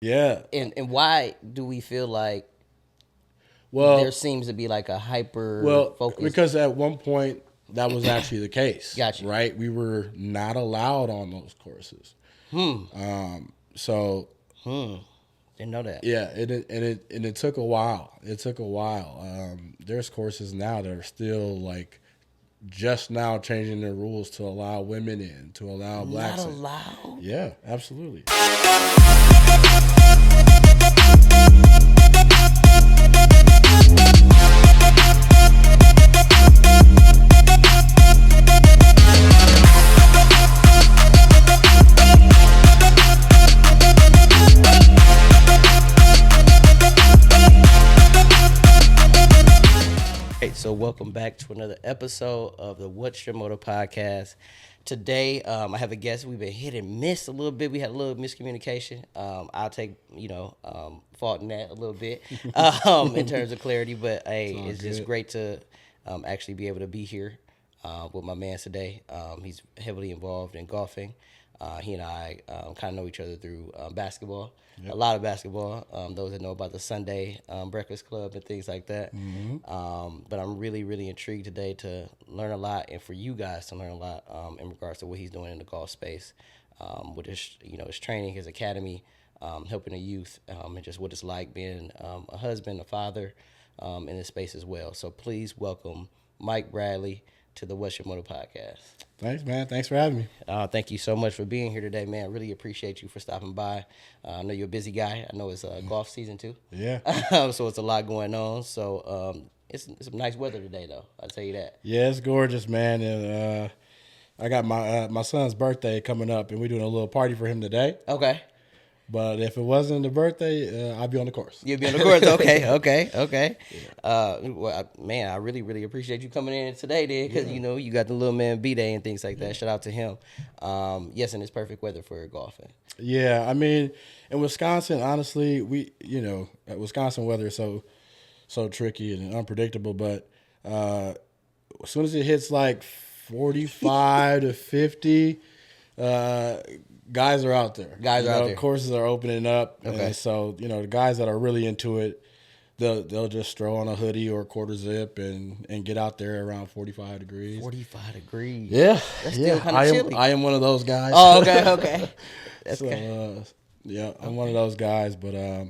Yeah. And why do we feel like there Well, seems to be like a hyper well, focus? because at one point that was actually the case, Got you. right? We were not allowed on those courses. So Hmm. Didn't know that. yeah, it took a while. It took a while. There's courses now that are still like just now changing their rules to allow women in, to allow Not blacks in. allowed. Yeah, absolutely. Hey, so welcome back to another episode of the What's Your Motor podcast. Today, I have a guest. We've been hit and miss a little bit. We had a little miscommunication. I'll take fault in that a little bit in terms of clarity. But hey, All it's just good. great to actually be able to be here with my man today. He's heavily involved in golfing. He and I kind of know each other through basketball, a lot of basketball. Those that know about the Sunday Breakfast Club and things like that. But I'm really, really intrigued today to learn a lot, and for you guys to learn a lot in regards to what he's doing in the golf space, with his training, his academy, helping the youth, and just what it's like being a husband, a father, in this space as well. So please welcome Mike Bradley to the What's Your Motor podcast. Thanks, man. Thanks for having me. Thank you so much for being here today, man. Really appreciate you for stopping by. I know you're a busy guy. I know it's golf season too. Yeah. So it's a lot going on. So it's some nice weather today, though. I'll tell you that. Yeah, it's gorgeous, man. And I got my son's birthday coming up, and we're doing a little party for him today. Okay. But if it wasn't the birthday, I'd be on the course. You'll be on the course. Okay. Man, I really, really appreciate you coming in today, then, because you got the little man B day and things like that. Shout out to him. Yes, and it's perfect weather for golfing. Yeah, I mean, in Wisconsin, honestly, Wisconsin weather is so tricky and unpredictable. But as soon as it hits like 45 to 50, uh, guys are out there. Guys are out there. Courses are opening up, Okay. and so the guys that are really into it, they'll just throw on a hoodie or a quarter zip and get out there around 45 degrees. 45 degrees. Yeah, That's still kind of chilly. I am one of those guys. Oh, okay. That's So okay. yeah, I'm one of those guys, but yeah,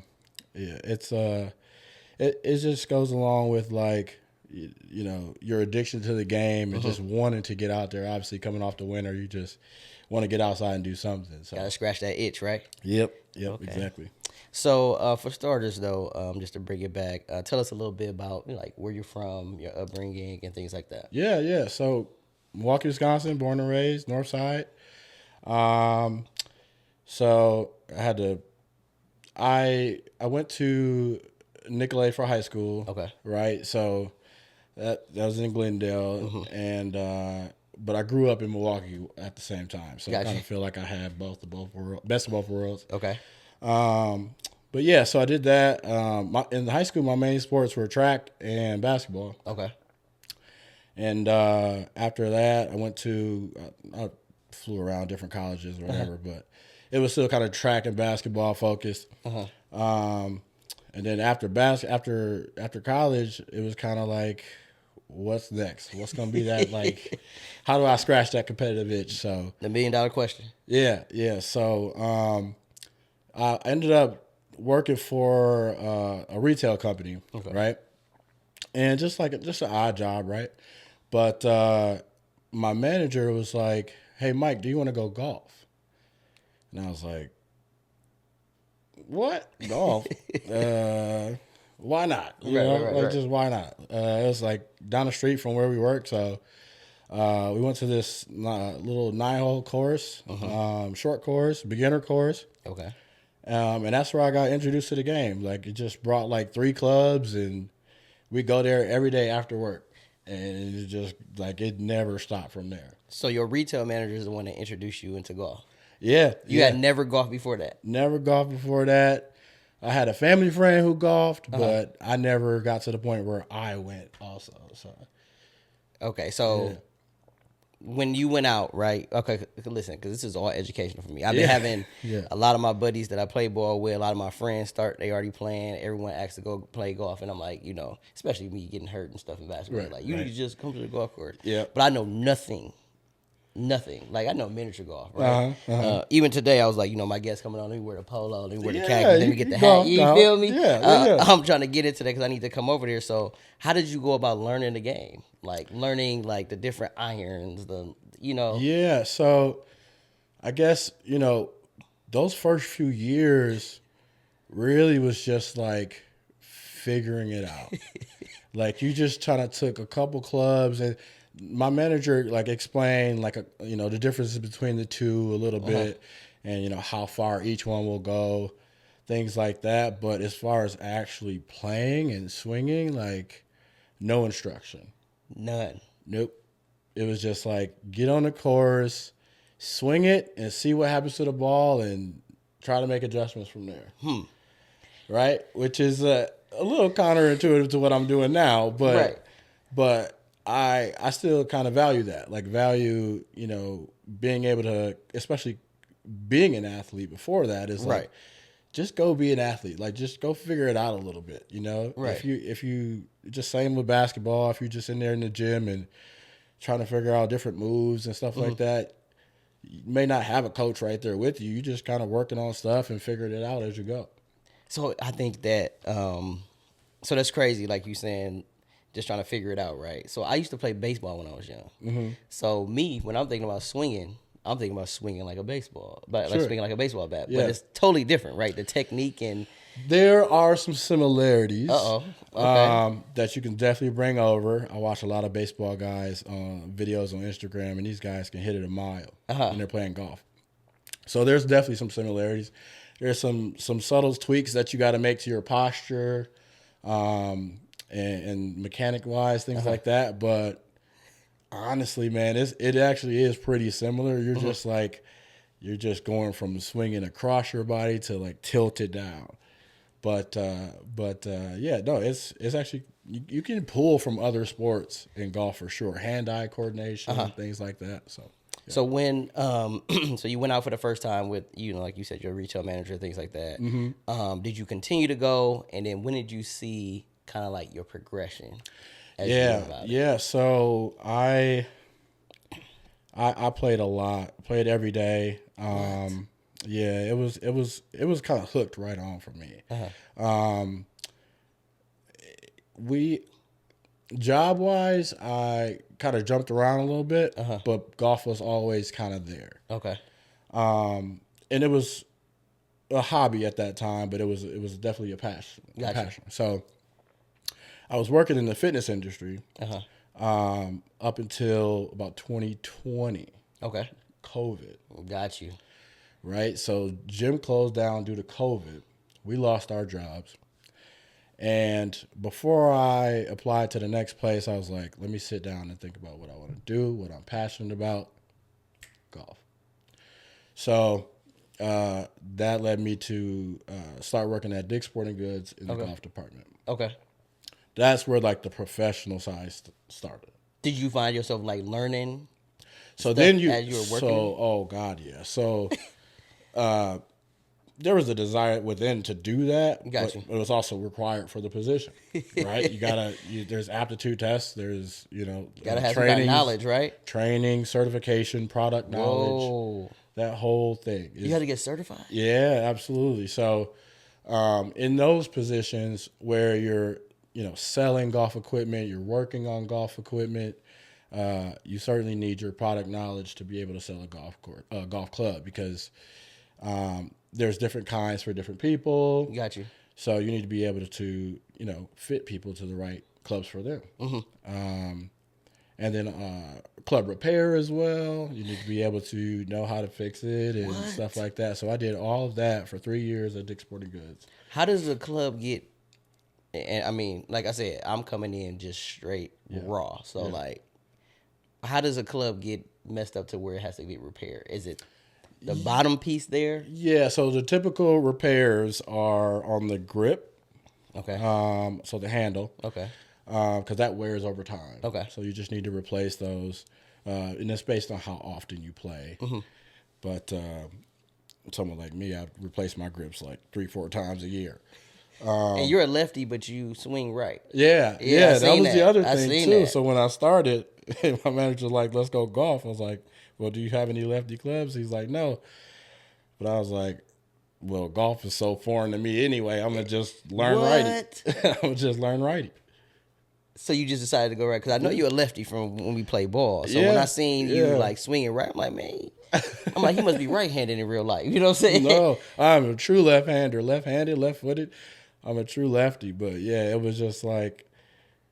it just goes along with like your addiction to the game and just wanting to get out there. Obviously, coming off the winter, you just want to get outside and do something. So Gotta scratch that itch, right? yep, Okay. exactly. So, for starters, though, just to bring it back, tell us a little bit about like where you're from, your upbringing, and things like that. Yeah. So Milwaukee, Wisconsin, born and raised, North Side. Um, so I went to Nicolay for high school. Okay. Right. So that was in Glendale, and but I grew up in Milwaukee at the same time. So I Gotcha. kind of feel like I had best of both worlds. Okay. But yeah, so I did that. In high school, my main sports were track and basketball. Okay. And after that, I flew around different colleges or whatever, but it was still kind of track and basketball focused. And then after college, it was kind of like, what's next? What's going to be that, like, how do I scratch that competitive itch? So The $1 million question. yeah. So I ended up working for a retail company, right? And just an odd job, right? But my manager was like, "Hey, Mike, do you want to go golf?" And I was like, "What? Golf? Why not? Right. Just why not?" It was like down the street from where we work, so we went to this little 9-hole course, short course, beginner course. Okay. And that's where I got introduced to the game. Like, it just brought like 3 clubs, and we go there every day after work. And it just, like, it never stopped from there. So your retail manager is the one that introduced you into golf. Yeah. You had never golfed before that. Never golfed before that. I had a family friend who golfed, but I never got to the point where I went also. So Okay. So when you went out, right? Okay, listen, because this is all educational for me. I've been Yeah. having Yeah. a lot of my buddies that I play ball with, a lot of my friends they already playing. Everyone asks to go play golf, and I'm like, especially me getting hurt and stuff in basketball, Right, like you need right. to just come to the golf course. Yeah. But I know nothing. Like I know miniature golf, right? Uh-huh. Even today, I was like, my guest coming on, let me wear the polo, let me wear the Yeah, khakis, let me get you the hat. golf, You dog. feel me? Yeah. I'm trying to get into that because I need to come over there. So, how did you go about learning the game? Like learning like the different irons, Yeah. So I guess, those first few years really was just like figuring it out. Like you just kind of took a couple clubs, and my manager like explained like the differences between the two a little bit, and how far each one will go, things like that. But as far as actually playing and swinging, like no instruction. None. Nope. It was just like get on the course, swing it, and see what happens to the ball, and try to make adjustments from there. Right, which is a little counterintuitive to what I'm doing now, Right. but I still kind of value that, like value being able to, especially being an athlete before that is like Right. just go be an athlete, like just go figure it out a little bit, Right. if you just same with basketball, if you're just in there in the gym and trying to figure out different moves and stuff like that, you may not have a coach right there with you. You just kind of working on stuff and figuring it out as you go. So I think that so that's crazy, like you saying, just trying to figure it out, right? So I used to play baseball when I was young. So me, when I'm thinking about swinging, I'm thinking about swinging like a baseball, but like Sure. swinging like a baseball bat. Yeah. But it's totally different, right? The technique and There are some similarities Okay. that you can definitely bring over. I watch a lot of baseball guys videos on Instagram, and these guys can hit it a mile when they're playing golf. So there's definitely some similarities. There's some subtle tweaks that you got to make to your posture and mechanic wise, things like that. But honestly, man, it actually is pretty similar. You're just like you're just going from swinging across your body to like tilt it down. But yeah, no, it's actually you can pull from other sports in golf for sure. Hand-eye coordination, things like that. So yeah. so when so you went out for the first time with like you said, your retail manager, things like that. Did you continue to go, and then when did you see kind of like your progression as you went about it? Yeah. So I played a lot, played every day. Yeah, it was kind of hooked right on for me. We job wise, I kind of jumped around a little bit, but golf was always kind of there. Okay. And it was a hobby at that time, but it was definitely a passion. Gotcha. So I was working in the fitness industry up until about 2020. Okay. COVID. Got you. Right? So gym closed down due to COVID. We lost our jobs. And before I applied to the next place, I was like, let me sit down and think about what I want to do, what I'm passionate about, golf. So that led me to start working at Dick's Sporting Goods in the golf department. Okay. That's where like the professional side started. Did you find yourself like learning? So then as you were working? oh God, yeah. So there was a desire within to do that. Got you. But it was also required for the position, right? There's aptitude tests. There's Gotta have some kind of knowledge, right? Training, certification, product knowledge. Whoa. That whole thing. You had to get certified? Yeah, absolutely. So in those positions where you're selling golf equipment, you're working on golf equipment, you certainly need your product knowledge to be able to sell a golf club because there's different kinds for different people. Got you. So you need to be able to fit people to the right clubs for them. And then club repair as well. You need to be able to know how to fix it and stuff like that. So I did all of that for 3 years at Dick's Sporting Goods. How does a club get? And I mean, like I said, I'm coming in just straight raw. So like, how does a club get messed up to where it has to get repaired? Is it the bottom piece there? Yeah. So the typical repairs are on the grip. Okay. So the handle. Okay. Because that wears over time. Okay. So you just need to replace those. and it's based on how often you play. But someone like me, I replace my grips like 3-4 times a year. And you're a lefty, but you swing right. Yeah, I that seen was the other I thing seen too. that. So when I started, my manager was like, "Let's go golf." I was like, "Well, do you have any lefty clubs?" He's like, "No," but I was like, "Well, golf is so foreign to me anyway. I'm gonna just learn righty. What? I'm gonna just learn righty." So you just decided to go right because I know you're a lefty from when we play ball. So when Yeah, I seen you yeah. like swinging right, I'm like, man, I'm like, he must be right-handed in real life. You know what I'm saying? No, I'm a true left-hander, left-handed, left-footed. I'm a true lefty, but yeah, it was just like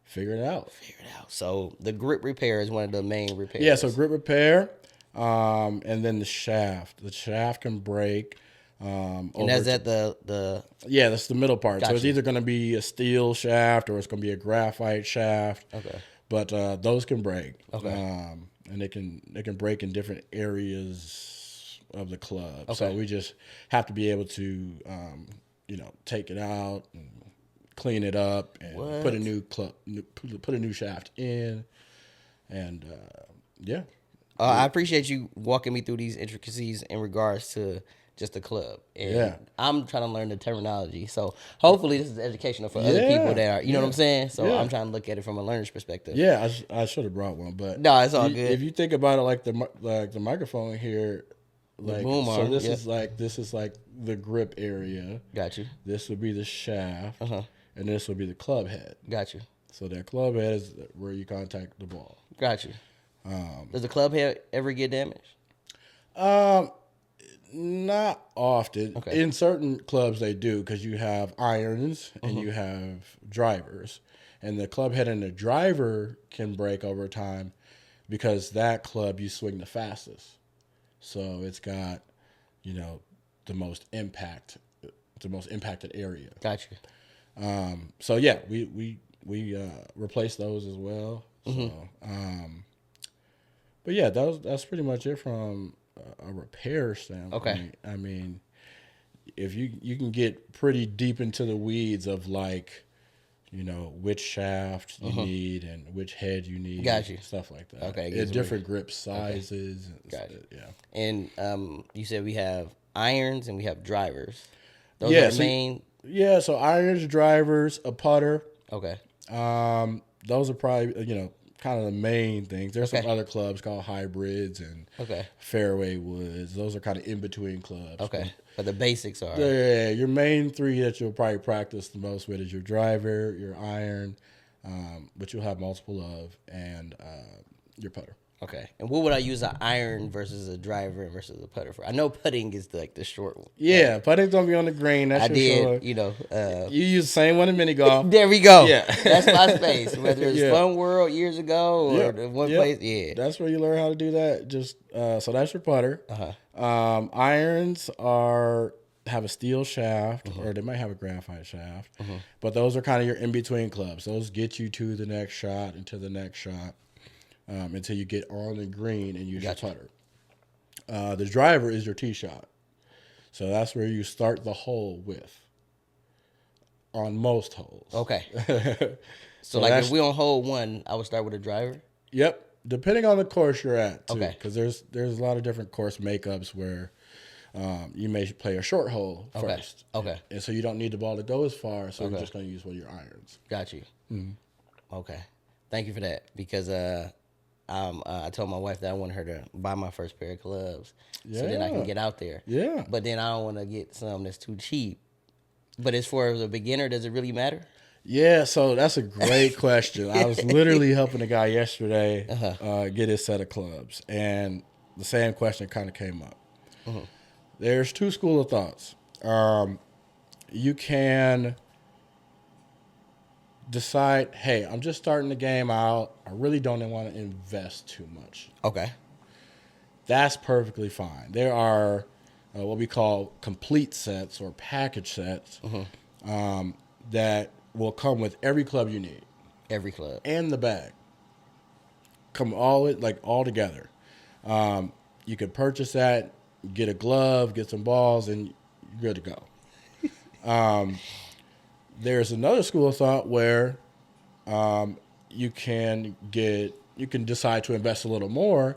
figure it out. Figure it out. So the grip repair is one of the main repairs. Yeah, so grip repair, and then the shaft. The shaft can break. And that's at the Yeah, that's the middle part. So it's Gotcha. either going to be a steel shaft or it's going to be a graphite shaft. Okay. But those can break. Okay. And they can break in different areas of the club. So Okay. we just have to be able to take it out and clean it up and put a put a new shaft in, and yeah. I appreciate you walking me through these intricacies in regards to just the club. And Yeah. I'm trying to learn the terminology. So hopefully this is educational for other people that are, you know what I'm saying? So Yeah. I'm trying to look at it from a learner's perspective. Yeah, I should have brought one, but No, it's all good. If you think about it, like the microphone here, like boom so arm, this yeah. is like the grip area. Got you. This would be the shaft, and this would be the club head. Got you. So that club head is where you contact the ball. Got you. Does the club head ever get damaged? Not often. Okay. In certain clubs, they do because you have irons and you have drivers, and the club head and the driver can break over time because that club you swing the fastest, so it's got the most impacted area. Got you. So yeah, we replace those as well. So, but yeah, that's pretty much it from a repair standpoint. Okay. I mean, if you can get pretty deep into the weeds of like, which shaft you need and which head you need. Got you. Stuff like that. Okay, And different grip sizes. Got you. Yeah. And you said we have irons and we have drivers. Those Yeah, are the so- main. Yeah. So irons, drivers, a putter. Okay. Those are probably kind of the main things. There's Okay. some other clubs called hybrids and Okay. fairway woods. Those are kind of in between clubs. Okay. But the basics are. Yeah, your main three that you'll probably practice the most with is your driver, your iron, which you'll have multiple of, and your putter. Okay. And what would I use an iron versus a driver versus a putter for? I know putting is like the short one. Yeah, putting's gonna be on the green. That's I for did, sure. You use the same one in mini golf. There we go. Yeah. That's my space. Whether it's Yeah. Fun World years ago or Yep, the one yep. place. Yeah. That's where you learn how to do that. Just so that's your putter. Uh-huh. Irons have a steel shaft, or they might have a graphite shaft, but those are kind of your in between clubs. Those get you to the next shot and to the next shot until you get on the green and use Gotcha. your putter. The driver is your tee shot, so that's where you start the hole with. On most holes. Okay. So Like that's- if we on hole one, I would start with a driver. Yep, depending on the course you're at, too. Okay. Because there's a lot of different course makeups where you may play a short hole first. Okay. And so you don't need the ball to go as far, so Okay. you're just going to use one of your irons. Got you. Okay. Thank you for that because I told my wife that I want her to buy my first pair of clubs so then I can Yeah. get out there. Yeah. But then I don't want to get some that's too cheap. But as far as a beginner, does it really matter? Yeah, so that's a great question. I was literally helping a guy yesterday get his set of clubs, and the same question kind of came up. There's two school of thoughts. You can decide, hey, I'm just starting the game out. I really don't want to invest too much. Okay. That's perfectly fine. There are what we call complete sets or package sets that will come with every club you need Every club. and the bag. Come all together. You could purchase that, get a glove, get some balls, and you're good to go. There's another school of thought where you can get you can decide to invest a little more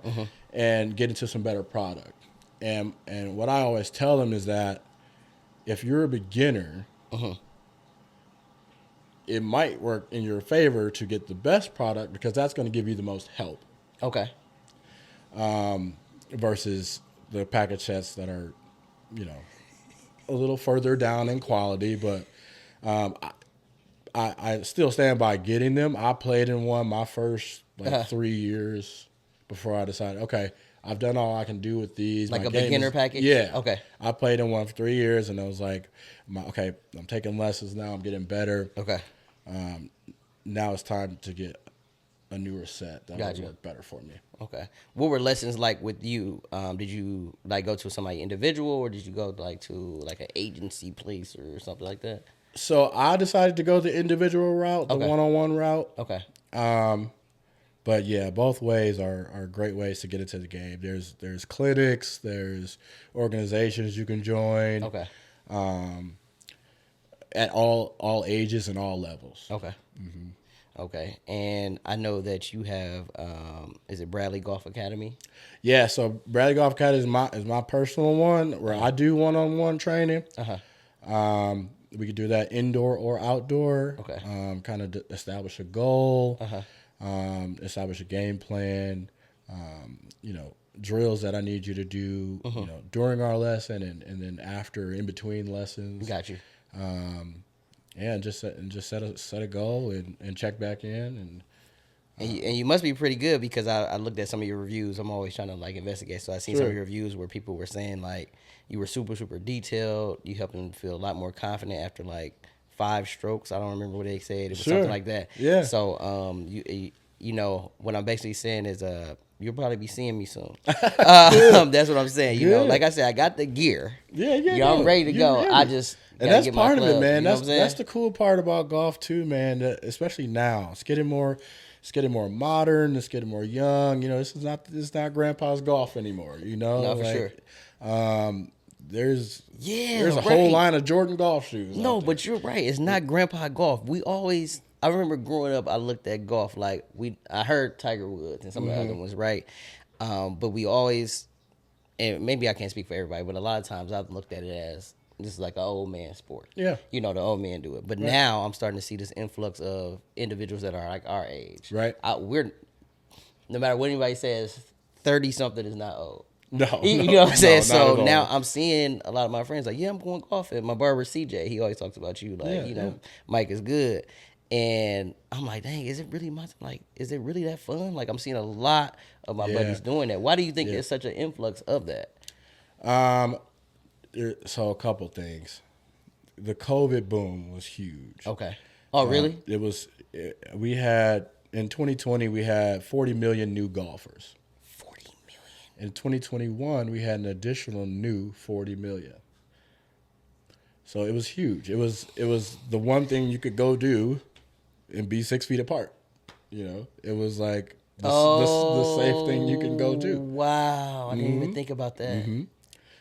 and get into some better product. And what I always tell them is that if you're a beginner, it might work in your favor to get the best product because that's going to give you the most help. Okay. Versus the package sets that are, a little further down in quality, but I still stand by getting them. I played in one my first 3 years before I decided, okay, I've done all I can do with these. Like my a game beginner is, package? Yeah. Okay. I played in one for 3 years, and I was like, okay, I'm taking lessons now. I'm getting better. Okay. Now it's time to get a newer set that Gotcha. will work better for me. Okay. What were lessons like with you? Did you like go to somebody individual, or did you go like to like an agency place or something like that? So I decided to go the individual route, the one-on-one route. Okay. But yeah, both ways are great ways to get into the game. There's clinics, there's organizations you can join. Okay. At all ages and all levels. Okay. Okay. And I know that you have, is it Bradley Golf Academy? Yeah, so Bradley Golf Academy is my personal one where I do one-on-one training. We could do that indoor or outdoor. Okay. Kind of establish a goal, establish a game plan, drills that I need you to do, during our lesson and then after, in between lessons. Got you. And just set a goal and check back in And you must be pretty good because I looked at some of your reviews. I'm always trying to like investigate. So I seen some of your reviews where people were saying like you were super, super detailed. You helped them feel a lot more confident after like 5 strokes. I don't remember what they said. It was something like that. Yeah. So what I'm basically saying is you'll probably be seeing me soon. That's what I'm saying. You know, like I said, I got the gear. I'm ready to go. I just and that's get part of it, man. You know That's the cool part about golf too, man. Especially now, it's getting more modern. It's getting more young. This is not grandpa's golf anymore. No, for sure. There's a whole line of Jordan golf shoes. No, but you're right. It's not grandpa golf. I remember growing up, I looked at golf like I heard Tiger Woods and some of the other ones, right? But we always, and maybe I can't speak for everybody, but a lot of times I've looked at it as this is like an old man sport. Yeah. The old men do it. But now I'm starting to see this influx of individuals that are like our age. Right. No matter what anybody says, 30-something is not old. No. You know what I'm saying? So all. now I'm seeing a lot of my friends like, yeah, I'm going golfing. My barber, CJ, he always talks about you. Like, Mike is good. And I'm like, dang, is it really that fun? Like, I'm seeing a lot of my buddies doing that. Why do you think there's such an influx of that? So a couple things. The COVID boom was huge. Okay. Oh, really? We had, in 2020, we had 40 million new golfers. 40 million. In 2021, we had an additional new 40 million. So it was huge. It was the one thing you could go do and be 6 feet apart. It was like the safe thing you can go do. Wow. I didn't even think about that. Mm-hmm.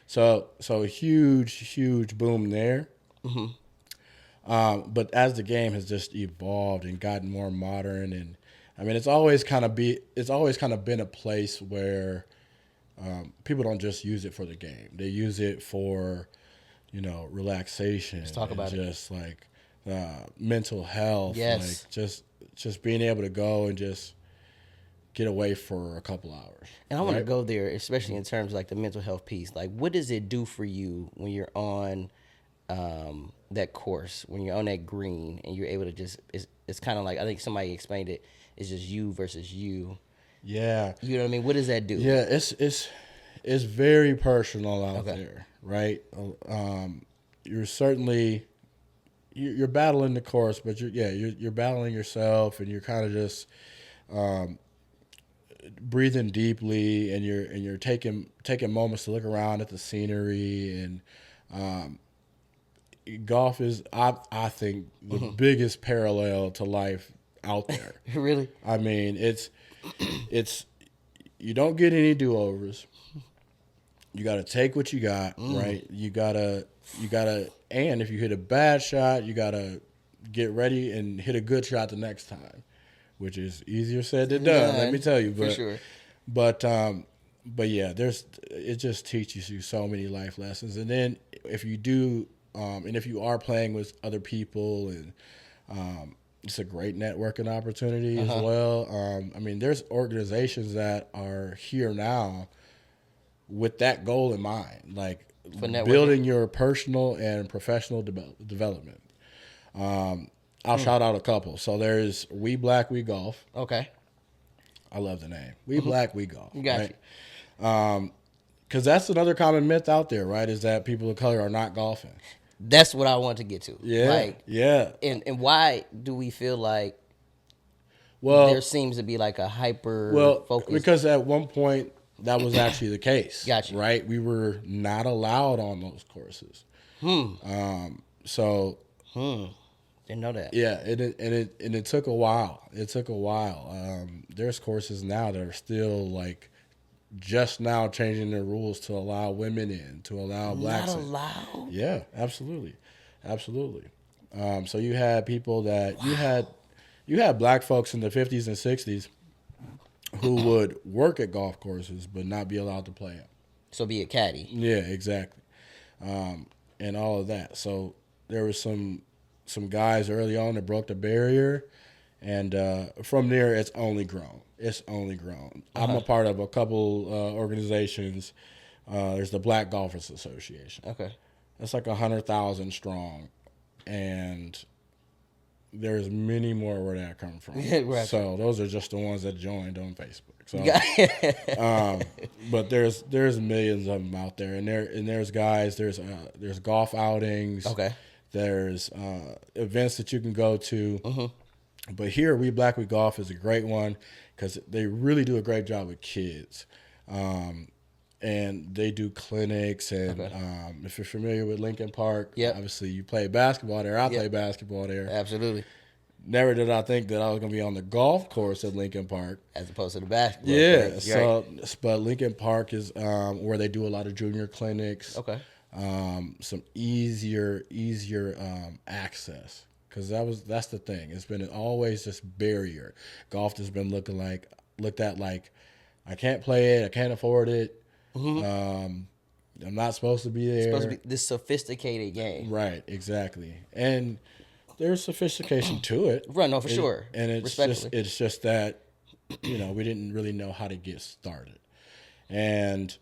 So a huge boom there. But as the game has just evolved and gotten more modern, and I mean, it's always kind of been a place where people don't just use it for the game. They use it for, relaxation. Let's talk about just like mental health. Yes. Like just being able to go and just get away for a couple hours. And I want to go there, especially in terms of like the mental health piece. Like, what does it do for you when you're on that course, when you're on that green, and you're able to just? It's kind of like, I think somebody explained it. It's just you versus you. Yeah. You know what I mean? What does that do? Yeah, it's very personal out there, right? You're certainly you're battling the course, but you're battling yourself, and you're kind of just breathing deeply, and you're taking moments to look around at the scenery, and golf is I think the biggest parallel to life out there. Really? I mean, it's you don't get any do-overs. You got to take what you got, right? You gotta, and if you hit a bad shot, you gotta get ready and hit a good shot the next time, which is easier said than done. Let me tell you, for sure. But yeah, it just teaches you so many life lessons. And then if you do, and if you are playing with other people, and it's a great networking opportunity as well. I mean, there's organizations that are here now with that goal in mind, like building your personal and professional development. I'll shout out a couple. So there's We Black We Golf. Okay. I love the name. We Black We Golf. Got you. Because that's another common myth out there, right? Is that people of color are not golfing. That's what I want to get to. Yeah. Like, yeah. And why do we feel like there seems to be like a hyper focus? Because at one point that was actually the case. Gotcha. Right? We were not allowed on those courses. Didn't know that. Yeah, and it took a while. It took a while. There's courses now that are still like just now changing their rules to allow women in, to allow blacks in. Not allowed? Yeah, absolutely. So you had people that you had black folks in the 50s and 60s who would work at golf courses but not be allowed to play them. So be a caddy. Yeah, exactly. And all of that. So there was some guys early on that broke the barrier, and from there it's only grown. I'm a part of a couple organizations. There's the Black Golfers Association. Okay. That's like 100,000 strong, and there's many more where that come from. Right. So those are just the ones that joined on Facebook. So, but there's millions of them out there, and there's guys. There's golf outings. Okay. There's events that you can go to. But here, We Black We Golf is a great one because they really do a great job with kids. And they do clinics. And if you're familiar with Lincoln Park, obviously you play basketball there. I play basketball there. Absolutely. Never did I think that I was going to be on the golf course at Lincoln Park. As opposed to the basketball. Yeah. So, but Lincoln Park is where they do a lot of junior clinics. Okay. Some easier access, because that's the thing. It's been always this barrier. Golf has been looked at like I can't play it, I can't afford it. I'm not supposed to be there. It's supposed to be this sophisticated game, right? Exactly, and there's sophistication to it, right? No, for sure. And it's just that we didn't really know how to get started, and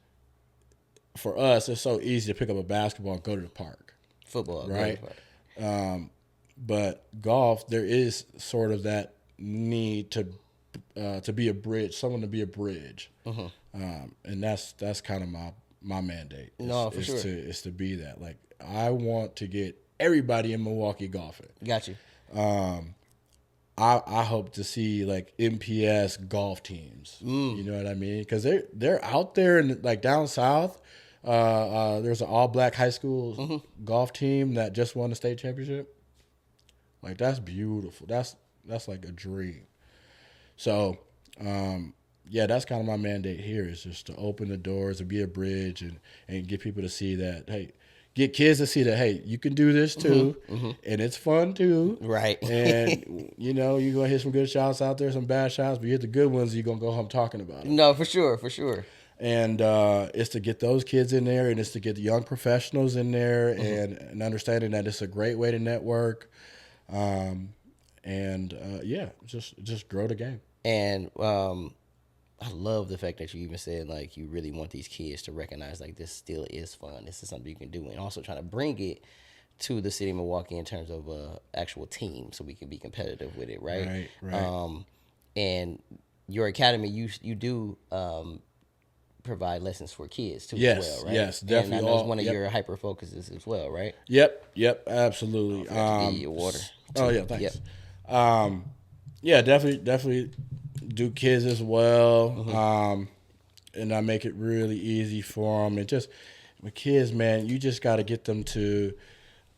for us, it's so easy to pick up a basketball and go to the park. Football, right? But golf, there is sort of that need to be a bridge, someone to be a bridge, and that's kind of my mandate. Is to be that. Like, I want to get everybody in Milwaukee golfing. Got you. I hope to see like MPS golf teams. You know what I mean? Because they're out there and like down south. There's an all-black high school golf team that just won the state championship. Like, that's beautiful. That's like a dream. So, that's kind of my mandate here, is just to open the doors and be a bridge and get people to see that, hey, get kids to see that, hey, you can do this too, and it's fun too. Right. And, you're going to hit some good shots out there, some bad shots, but you hit the good ones, you're going to go home talking about it. No, for sure. And it's to get those kids in there, and it's to get the young professionals in there, and understanding that it's a great way to network, just grow the game. And I love the fact that you even said like you really want these kids to recognize like this still is fun. This is something you can do, and also trying to bring it to the city of Milwaukee in terms of actual team, so we can be competitive with it, right? Right. And your academy, you do. Provide lessons for kids too, yes, as well, right? Yes, definitely. And I know it's one of your hyper focuses as well, right? Yep, absolutely. Give you your water. Oh yeah, thanks. Yep. Definitely do kids as well, and I make it really easy for them. And just with kids, man, you just got to get them to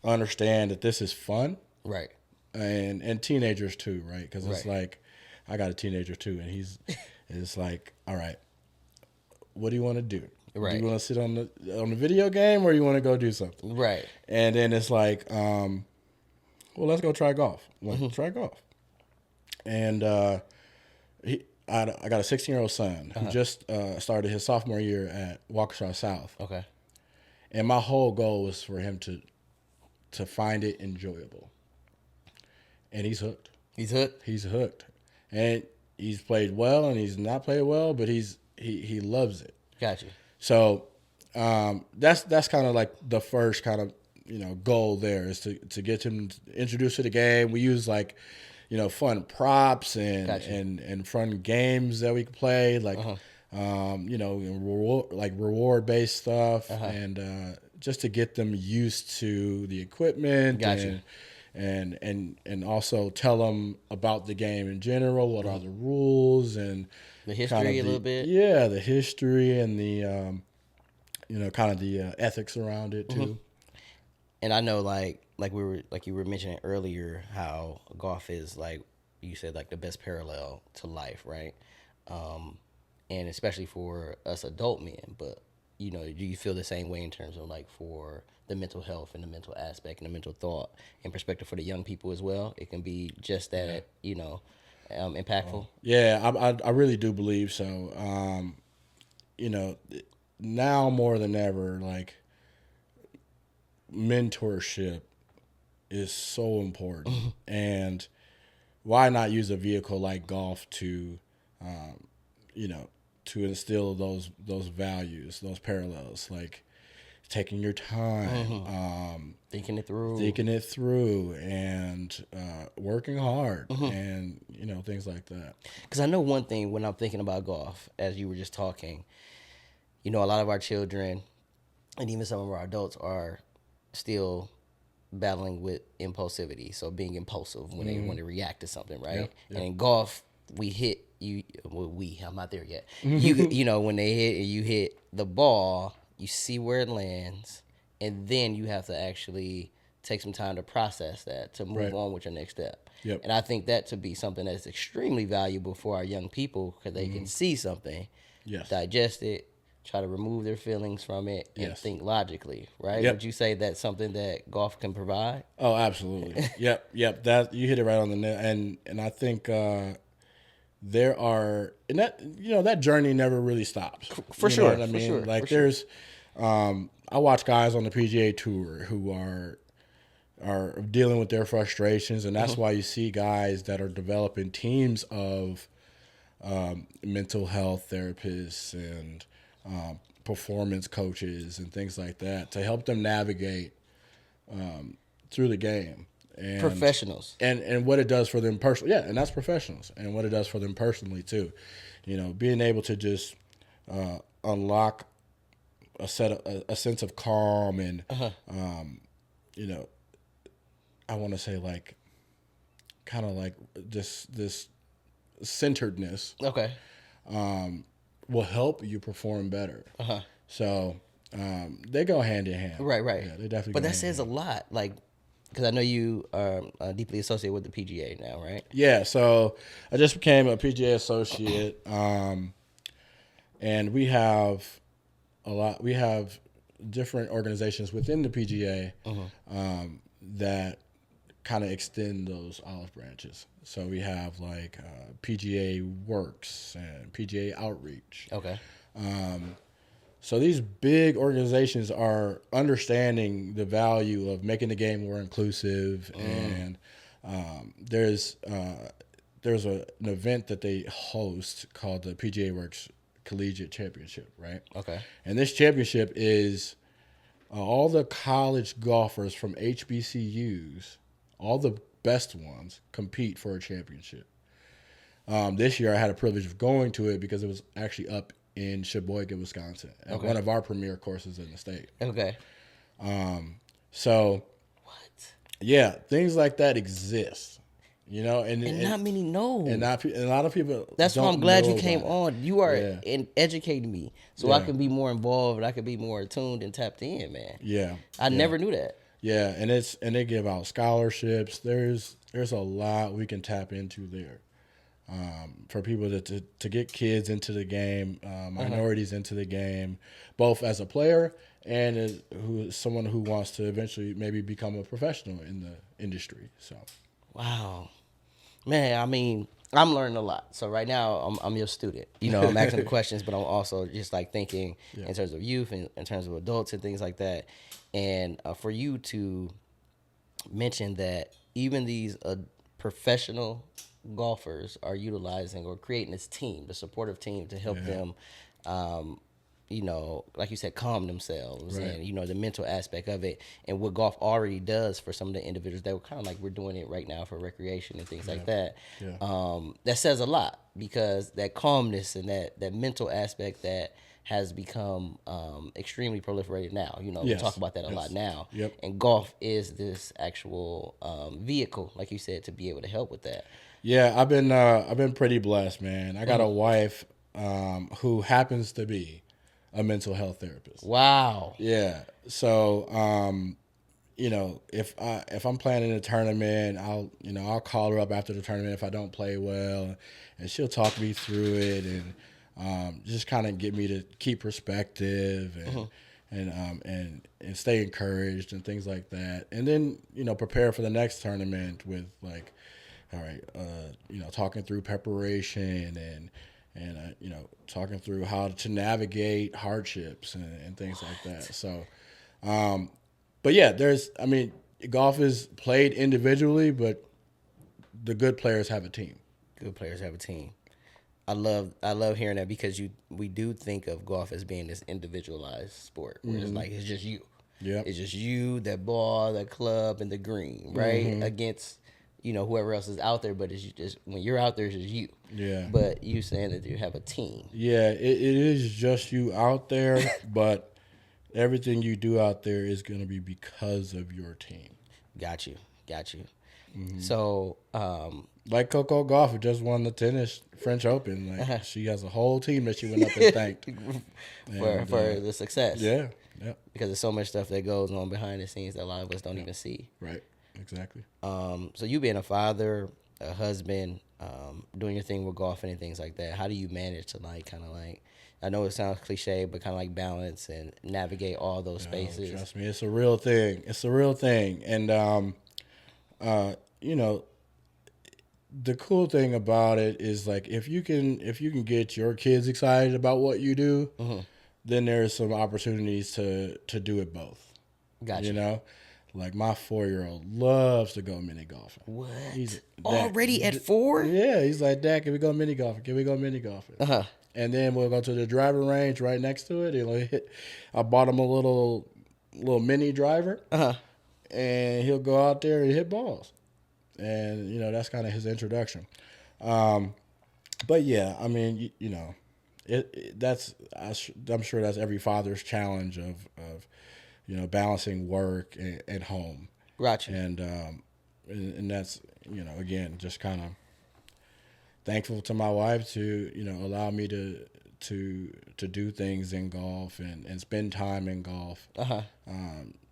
understand that this is fun, right? And teenagers too, right? Because it's like I got a teenager too, and it's like, all right. What do you want to do? Right. Do you want to sit on the video game, or you want to go do something? Right. And then it's like, well, let's go try golf. Try golf. And I got a 16-year-old son who just started his sophomore year at Waukesha South. Okay. And my whole goal was for him to find it enjoyable. And he's hooked. He's hooked. He's hooked. And he's played well and he's not played well, but he loves it. Gotcha. So that's kind of like the first kind of goal there is to get him introduced to the game. We use like fun props and Gotcha. and fun games that we can play like reward based stuff and just to get them used to the equipment. Gotcha. And also tell them about the game in general. What are the rules and The history a little bit. Yeah, the history and the kind of the ethics around it too. And I know like you were mentioning earlier how golf is like you said like the best parallel to life, right? And especially for us adult men, but do you feel the same way in terms of like for the mental health and the mental aspect and the mental thought and perspective for the young people as well? It can be just that, impactful. Yeah, I really do believe so. Now more than ever, like mentorship is so important, and why not use a vehicle like golf to, to instill those values, those parallels, like taking your time, Thinking it through, and working hard, and things like that. Because I know one thing when I'm thinking about golf, as you were just talking, a lot of our children and even some of our adults are still battling with impulsivity. So being impulsive when they want to react to something, right? Yeah. And in golf, we hit you. Well, I'm not there yet. When they hit and you hit the ball, you see where it lands, and then you have to actually take some time to process that to move on with your next step. Yep. And I think that to be something that's extremely valuable for our young people because they can see something, digest it, try to remove their feelings from it, and think logically, right? Yep. Would you say that's something that golf can provide? Oh, absolutely. Yep. That you hit it right on the net, and I think there are, and that journey never really stops. For sure. What I mean? For sure. Like there's, I watch guys on the PGA Tour who are dealing with their frustrations, and that's why you see guys that are developing teams of mental health therapists and performance coaches and things like that to help them navigate through the game. And Professionals. And what it does for them personally. Yeah, and that's professionals. And what it does for them personally too. Being able to just unlock a sense of calm and I want to say like kind of like this centeredness. Okay. Will help you perform better. So they go hand in hand. Right. Yeah, they definitely. But that says a lot, like, because I know you are deeply associated with the PGA now, right? Yeah. So I just became a PGA associate, and we have We have different organizations within the PGA that kind of extend those olive branches. So we have like PGA Works and PGA Outreach. Okay. So these big organizations are understanding the value of making the game more inclusive, and there's an event that they host called the PGA Works Collegiate Championship, right? Okay. And this championship is all the college golfers from HBCUs, all the best ones, compete for a championship. This year I had a privilege of going to it because it was actually up in Sheboygan, Wisconsin, at one of our premier courses in the state. Okay. So, What? Yeah, things like that exist, and not many know. And a lot of people. That's why I'm glad you came on. You are educating me, so I can be more involved and I can be more attuned and tapped in, man. Yeah, I never knew that. Yeah, and they give out scholarships. There's a lot we can tap into there. For people to get kids into the game, minorities into the game, both as a player and as someone who wants to eventually maybe become a professional in the industry. So, wow, Man, I mean, I'm learning a lot. So right now, I'm your student. You know, I'm asking the questions, but I'm also just like thinking in terms of youth and in terms of adults and things like that. And for you to mention that even these professional golfers are utilizing or creating this team, the supportive team to help them, um, you know, like you said, calm themselves and, you know, the mental aspect of it and what golf already does for some of the individuals that were kind of like we're doing it right now for recreation and things like that. That says a lot because that calmness and that mental aspect that has become extremely proliferated now. You know, we talk about that a lot now. And golf is this actual vehicle, like you said, to be able to help with that. Yeah, I've been pretty blessed, man. I got a wife who happens to be a mental health therapist. Wow. Yeah. So, you know, if I'm planning a tournament, I'll call her up after the tournament if I don't play well, and she'll talk me through it and just kind of get me to keep perspective and stay encouraged and things like that. And then, you know, prepare for the next tournament with like, all right, you know, talking through preparation and you know, talking through how to navigate hardships and things like that. So, but yeah, I mean, golf is played individually, but the good players have a team. Good players have a team. I love hearing that because we do think of golf as being this individualized sport where it's like it's just you. Yeah. It's just you, that ball, that club, and the green, right? Against, you know, whoever else is out there, but it's just when you're out there, it's just you. Yeah. But you saying that you have a team. Yeah, it is just you out there, but everything you do out there is going to be because of your team. Got you. So, Like Coco Gauff, who just won the tennis French Open. Like she has a whole team that she went up and thanked for the success. Yeah. Because there's so much stuff that goes on behind the scenes that a lot of us don't even see. Right. Exactly. So you being a father, a husband, doing your thing with golfing and things like that, how do you manage to like kind of like, I know it sounds cliche, but kind of like balance and navigate all those spaces? Trust me, it's a real thing. It's a real thing. And, you know, the cool thing about it is like if you can get your kids excited about what you do, then there's some opportunities to do it both. Gotcha. You know, like my 4-year-old loves to go mini golfing. What? He's Already at 4? Yeah, he's like, Dad, can we go mini golfing? Can we go mini golfing? And then we'll go to the driving range right next to it. I bought him a little mini driver, and he'll go out there and hit balls. And you know that's kind of his introduction. But yeah, I mean, you know, I'm sure that's every father's challenge of you know balancing work and home. Gotcha. And that's, you know, again, just kind of thankful to my wife to, you know, allow me to do things in golf and spend time in golf.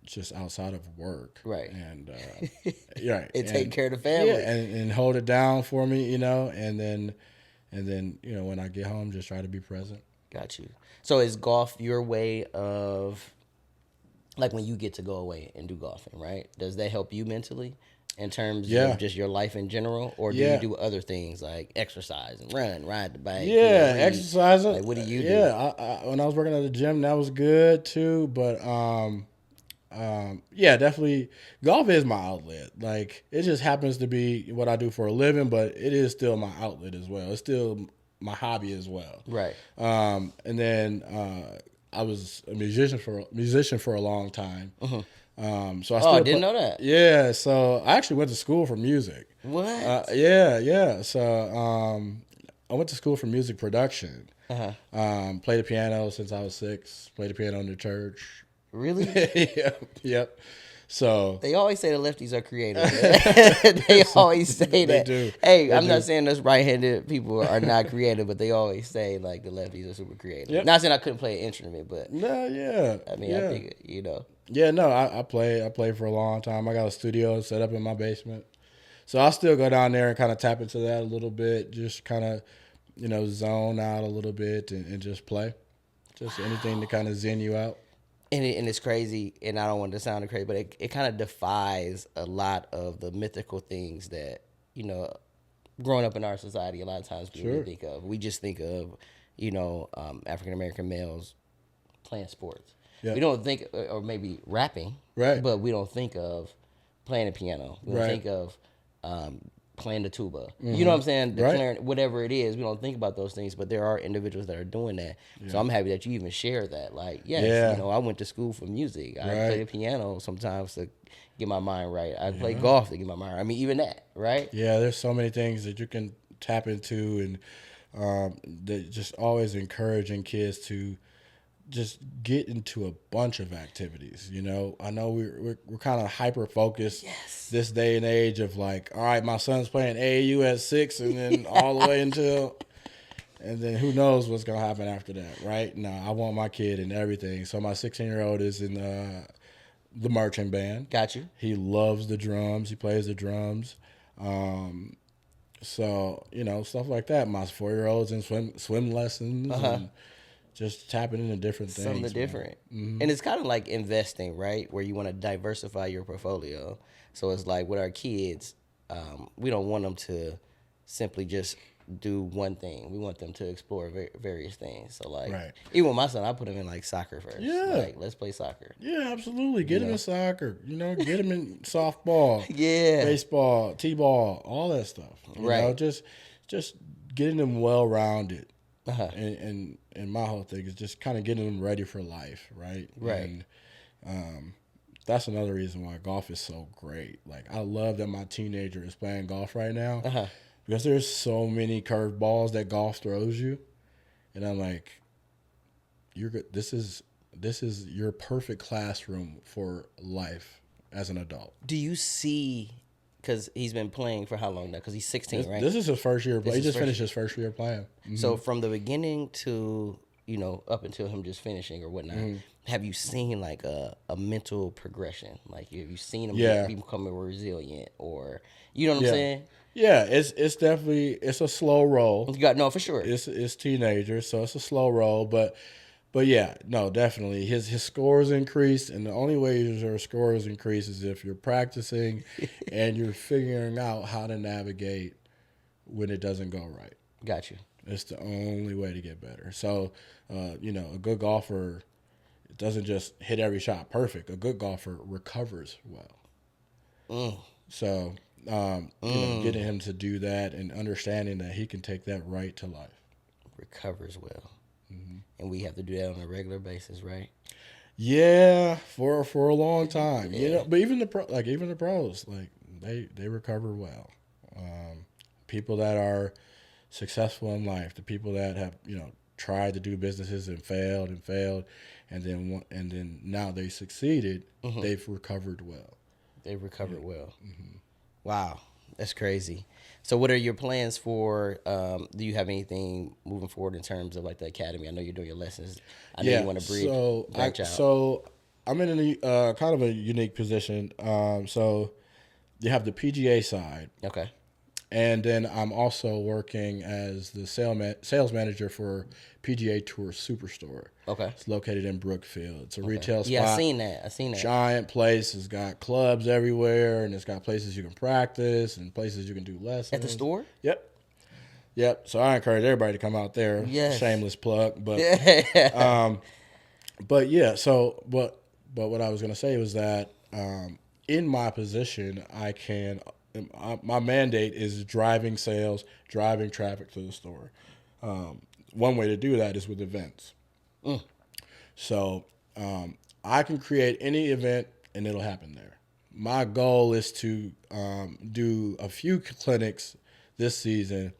Just outside of work. Right. And right. And take care of the family. Yeah, and hold it down for me, you know, and then you know when I get home just try to be present. Got you. So is golf your way of, like when you get to go away and do golfing, right? Does that help you mentally in terms of just your life in general? Or do you do other things like exercise and ride the bike? Yeah, exercising. Like what do you do? Yeah, I, when I was working at the gym, that was good too. But yeah, definitely golf is my outlet. Like it just happens to be what I do for a living, but it is still my outlet as well. It's still my hobby as well. Right. And then I was a musician for a long time. So I didn't know that. Yeah, so I actually went to school for music. What? Yeah. So I went to school for music production. Played the piano since I was 6. Played the piano in the church. Really? Yep. So they always say the lefties are creative. They always say that. They do. Hey, I'm not saying us right-handed people are not creative, but they always say like the lefties are super creative. Yep. Not saying I couldn't play an instrument, but I mean, I think, you know. Yeah, no, I played for a long time. I got a studio set up in my basement, so I still go down there and kind of tap into that a little bit, just kind of, you know, zone out a little bit and just play, just anything to kind of zen you out. And it's crazy, and I don't want to sound crazy, but it kind of defies a lot of the mythical things that, you know, growing up in our society, a lot of times Sure. we just think of, African American males playing sports. Yeah. We don't think, or maybe rapping, Right. but we don't think of playing the piano. We don't Right. think of playing the tuba. You know what I'm saying? The Right. clarinet, whatever it is, we don't think about those things. But there are individuals that are doing that. So I'm happy that you even share that. Like, yes, Yeah. I went to school for music. I Right. play the piano sometimes to get my mind right. I play golf to get my mind right. I mean, even that, right? Yeah, there's so many things that you can tap into, and that just always encouraging kids to just get into a bunch of activities. I know we're kind of hyper focused this day and age of like, all right, my son's playing AAU at 6, and then all the way until, and then who knows what's gonna happen after that, right? No, I want my kid in everything. So my 16-year-old is in the marching band. Got you. He loves the drums. He plays the drums. So stuff like that. My 4-year-old's in swim lessons, and just tapping into different things. Something different. And it's kind of like investing, right? Where you want to diversify your portfolio. So it's like with our kids, we don't want them to simply just do one thing. We want them to explore various things. So like, Right. even with my son, I put him in like soccer first. Yeah. Like, let's play soccer. Yeah, absolutely. Get him in soccer. Get him in softball. Yeah. Baseball, t-ball, all that stuff. Right. Just getting them well rounded. Uh-huh. And my whole thing is just kind of getting them ready for life, right? Right. And that's another reason why golf is so great. Like, I love that my teenager is playing golf right now, because there's so many curveballs that golf throws you, and I'm like, you're good. This is your perfect classroom for life as an adult. Do you see, because he's been playing for how long now? Because he's 16, right? This is his first year. He just finished his first year playing. So from the beginning to, up until him just finishing or whatnot, have you seen like a mental progression? Like, have you seen him become more resilient, or, you know what I'm saying? Yeah, it's definitely, it's a slow roll. No, for sure. It's teenagers, so it's a slow roll, but yeah, no, definitely his scores increased, and the only way your scores increase is if you're practicing and you're figuring out how to navigate when it doesn't go right. Got you. It's the only way to get better. So, a good golfer doesn't just hit every shot perfect. A good golfer recovers well. So, getting him to do that and understanding that he can take that right to life. Recovers well. And we have to do that on a regular basis, right? Yeah, for a long time. But even the pros, like they recover well. People that are successful in life, the people that have tried to do businesses and failed, and then now they succeeded. They've recovered well. They've recovered well. Wow, that's crazy. So what are your plans for, do you have anything moving forward in terms of like the academy? I know you're doing your lessons. I know you want to branch out. So I'm in a kind of a unique position. So you have the PGA side. Okay. And then I'm also working as the sales manager for PGA Tour Superstore. Okay. It's located in Brookfield. It's a retail spot. Yeah, I seen that. Giant place. It's got clubs everywhere, and it's got places you can practice and places you can do lessons. At the store? Yep. So I encourage everybody to come out there. Yes. Shameless plug, but but yeah. So but what I was gonna say was that in my position, my mandate is driving sales, driving traffic to the store. One way to do that is with events. So I can create any event and it'll happen there. My goal is to do a few clinics this season,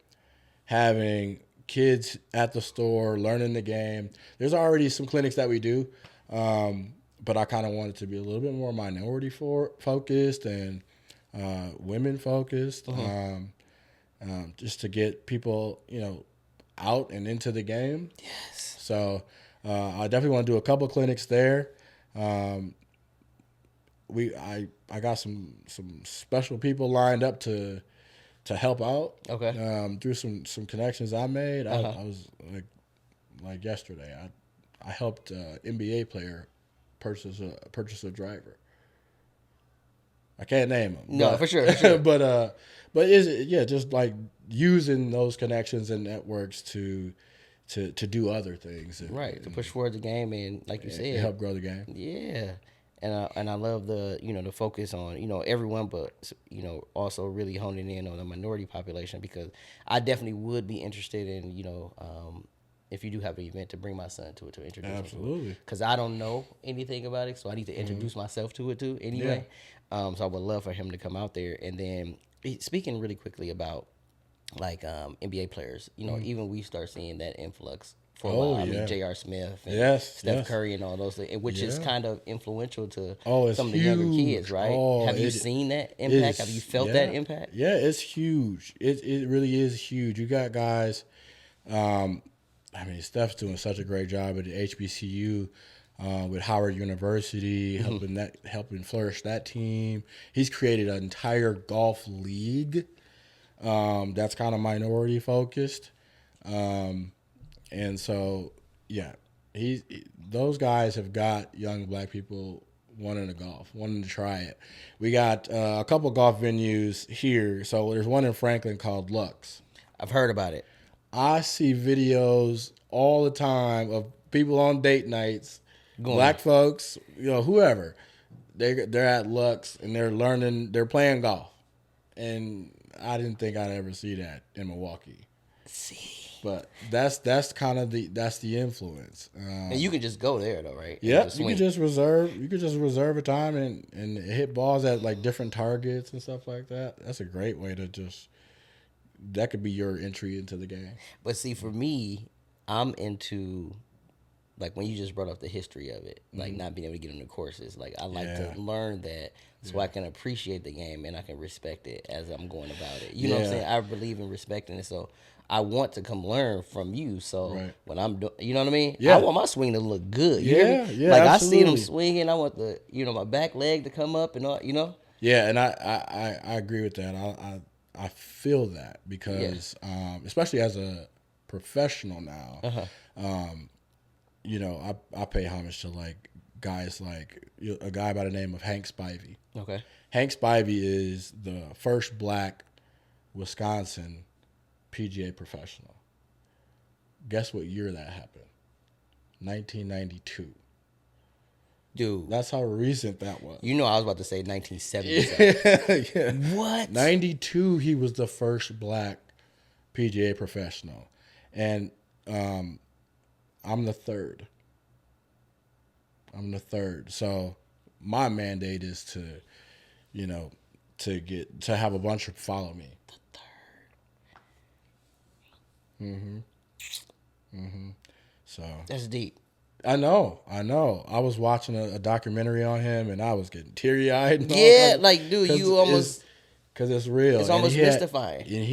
having kids at the store, learning the game. There's already some clinics that we do, but I kind of want it to be a little bit more minority focused and women focused, just to get people, out and into the game. Yes. So I definitely want to do a couple clinics there. I got some special people lined up to help out. Okay. Through some connections I made. I was like yesterday. I helped NBA player purchase a driver. I can't name him. No, for sure. But But is it just like using those connections and networks to do other things, Right, to push forward the game, and like you and said, help grow the game. yeah. And I love the the focus on everyone, but also really honing in on the minority population, because I definitely would be interested in if you do have an event, to bring my son to it, to introduce him to it, Absolutely. because I don't know anything about it, so I need to introduce myself to it too anyway. So I would love for him to come out there. And then speaking really quickly about like NBA players, even we start seeing that influx for a Oh, while. I mean, yeah. J.R. Smith and Yes, Steph yes. Curry and all those things, which is Yeah. kind of influential to Oh, it's some of the younger kids, huge. right? Oh, Have you it seen that impact? Have you is. felt that Yeah, impact? yeah. It's huge. It really is huge. You got guys. I mean, Steph's doing such a great job at the HBCU. With Howard University, helping flourish that team. He's created an entire golf league that's kind of minority focused. And so, yeah, those guys have got young black people wanting to golf, wanting to try it. We got a couple golf venues here. So there's one in Franklin called Lux. I've heard about it. I see videos all the time of people on date nights, black folks, whoever. They're at Lux and they're playing golf. And I didn't think I'd ever see that in Milwaukee. See, But that's kind of the influence. and you can just go there though, right? And Yeah, just you swing. could just reserve a time and hit balls at like different targets and stuff like that. That's a great way to that could be your entry into the game. But see, for me, I'm into, like, when you just brought up the history of it, like not being able to get into courses. Like, I like Yeah. to learn that so I can appreciate the game and I can respect it as I'm going about it. You know what I'm Yeah. saying? I believe in respecting it, so I want to come learn from you. So Right. when I'm doing, you know what I mean? Yeah. I want my swing to look good. You hear me? Yeah, Like, I see them absolutely. swinging. I want the my back leg to come up and all. Yeah, and I agree with that. I feel that because especially as a professional now, I pay homage to like guys like a guy by the name of Hank Spivey. Okay. Hank Spivey is the first black Wisconsin PGA professional. Guess what year that happened? 1992. Dude, That's how recent that was. I was about to say 1977. Yeah. What? 92, he was the first black PGA professional. And I'm the third. So my mandate is to have a bunch of follow me. So That's deep. I know. I was watching a documentary on him, and I was getting teary eyed. Yeah, like, dude, you almost. Because it's real. It's almost mystifying. And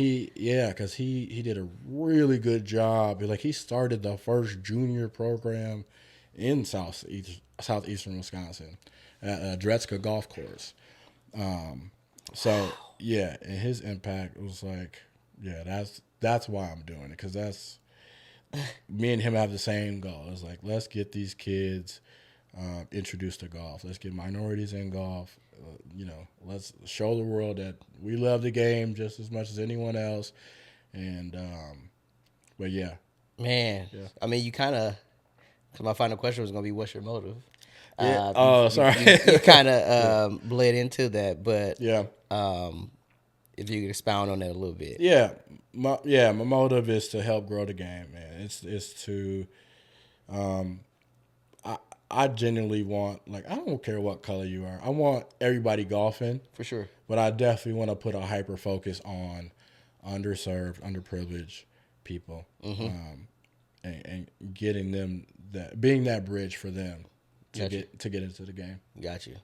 because he did a really good job. Like, he started the first junior program in southeastern Wisconsin at Dretska Golf Course. So yeah, and his impact was like, that's why I'm doing it, because that's me and him have the same goal. It's like, let's get these kids introduced to golf. Let's get minorities in golf. Let's show the world that we love the game just as much as anyone else. And but yeah, Man, I mean, you kind of. Because my final question was going to be, what's your motive? Yeah. Sorry. You kind of bled into that, but Yeah. if you could expound on that a little bit. Yeah. My motive is to help grow the game, man. It's to I genuinely want, like, I don't care what color you are. I want everybody golfing. For sure. But I definitely want to put a hyper focus on underserved, underprivileged people, and getting them being that bridge for them to get into the game. Got you.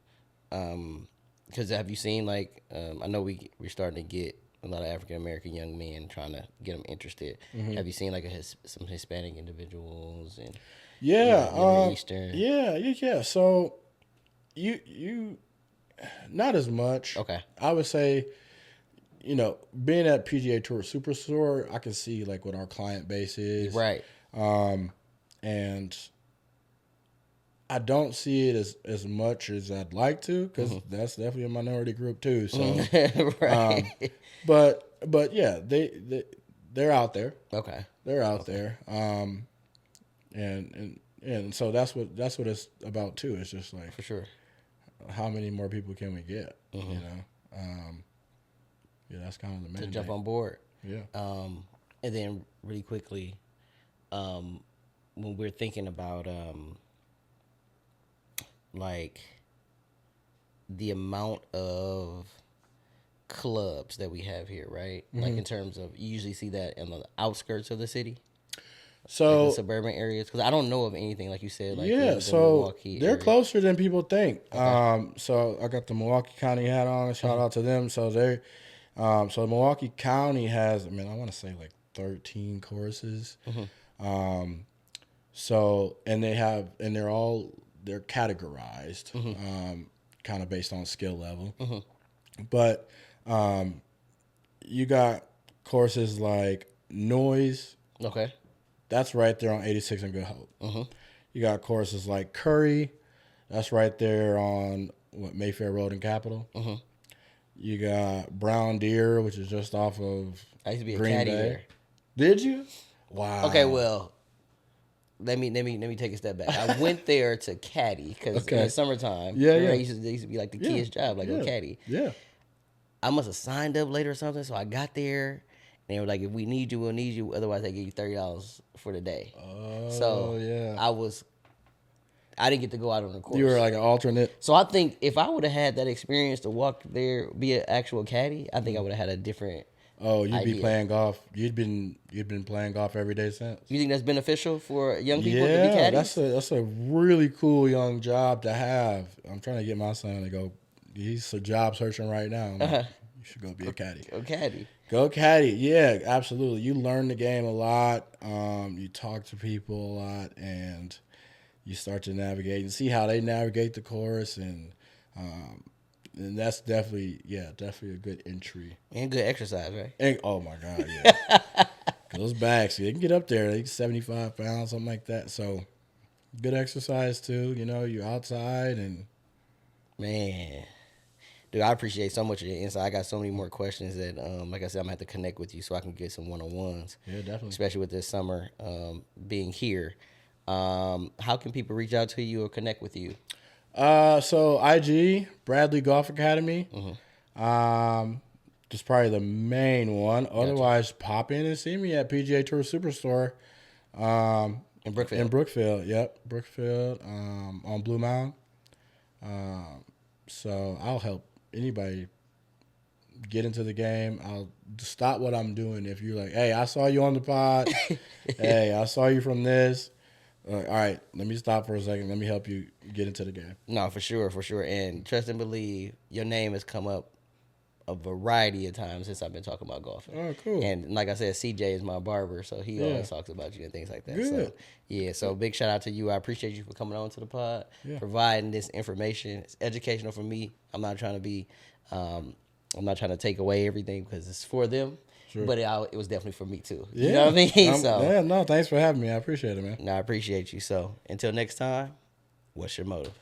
Because have you seen, like, I know we're starting to get a lot of African American young men, trying to get them interested. Have you seen, like, some Hispanic individuals and Middle Eastern? Yeah. So you not as much. Okay. I would say, being at PGA Tour Superstore, I can see like what our client base is. Right. And I don't see it as much as I'd like to, because that's definitely a minority group too. So, Right. but yeah, they're out there. Okay. They're out there. And so that's what it's about too. It's just like, For sure. how many more people can we get? You know, yeah, that's kind of the To mandate. jump on board. Yeah. And then really quickly, when we're thinking about like the amount of clubs that we have here, right? Like in terms of, you usually see that in the outskirts of the city, like So the suburban areas, because I don't know of anything like you said, like yeah, the so Milwaukee they're area. closer than people think. So I got the Milwaukee County hat on. Shout out to them. So so Milwaukee County has, I want to say like 13 courses. So and they're categorized, kind of based on skill level. But you got courses like noise. Okay. That's right there on 86 and Good Hope. You got courses like Curry. That's right there on Mayfair Road and Capitol. You got Brown Deer, which is just off of I used to be a Green caddy Bay. there. Did you? Wow. Okay, well, let me take a step back. I went there to caddy because in the summertime, Yeah, remember, yeah. they used to be like the kids' job, like go caddy. Yeah. I must have signed up late or something, so I got there, and they were like, "If we need you, we'll need you. Otherwise, they give you $30 for the day." Oh, So yeah. I didn't get to go out on the course. You were like an alternate. So I think if I would have had that experience to walk there, be an actual caddy, I think I would have had a different. Oh, you'd be idea. playing golf. You'd been playing golf every day since. You think that's beneficial for young people to be Yeah, caddies? that's a really cool young job to have. I'm trying to get my son to go. He's a job searching right now. I'm like, you should go be a caddy. A caddy. Go caddy. Yeah, absolutely. You learn the game a lot. You talk to people a lot, and you start to navigate and see how they navigate the course, and that's definitely a good entry. And good exercise, right? And, oh my God, yeah. Those bags, they can get up there, like 75 pounds, something like that. So good exercise too. You know, you're outside and Man. Dude, I appreciate so much of your insight. I got so many more questions that, like I said, I'm going to have to connect with you so I can get some one-on-ones. yeah, definitely. Especially with this summer being here. How can people reach out to you or connect with you? So IG, Bradley Golf Academy. Just probably the main one. Otherwise, pop in and see me at PGA Tour Superstore. In Brookfield. In Brookfield, yep. Brookfield, on Blue Mound. So I'll help anybody get into the game. I'll stop what I'm doing if you're like, hey, I saw you on the pod. Hey, I saw you from this. All right, let me stop for a second. Let me help you get into the game. No, for sure. And trust and believe, your name has come up a variety of times since I've been talking about golfing. Oh, cool. And like I said, CJ is my barber, so he always talks about you and things like that. Good. So, yeah, so big shout out to you. I appreciate you for coming on to the pod, providing this information. It's educational for me. I'm not trying to be, I'm not trying to take away everything because it's for them. Sure. But it was definitely for me too. Yeah. You know what I mean? No, thanks for having me. I appreciate it, man. No, I appreciate you. So until next time, what's your motive?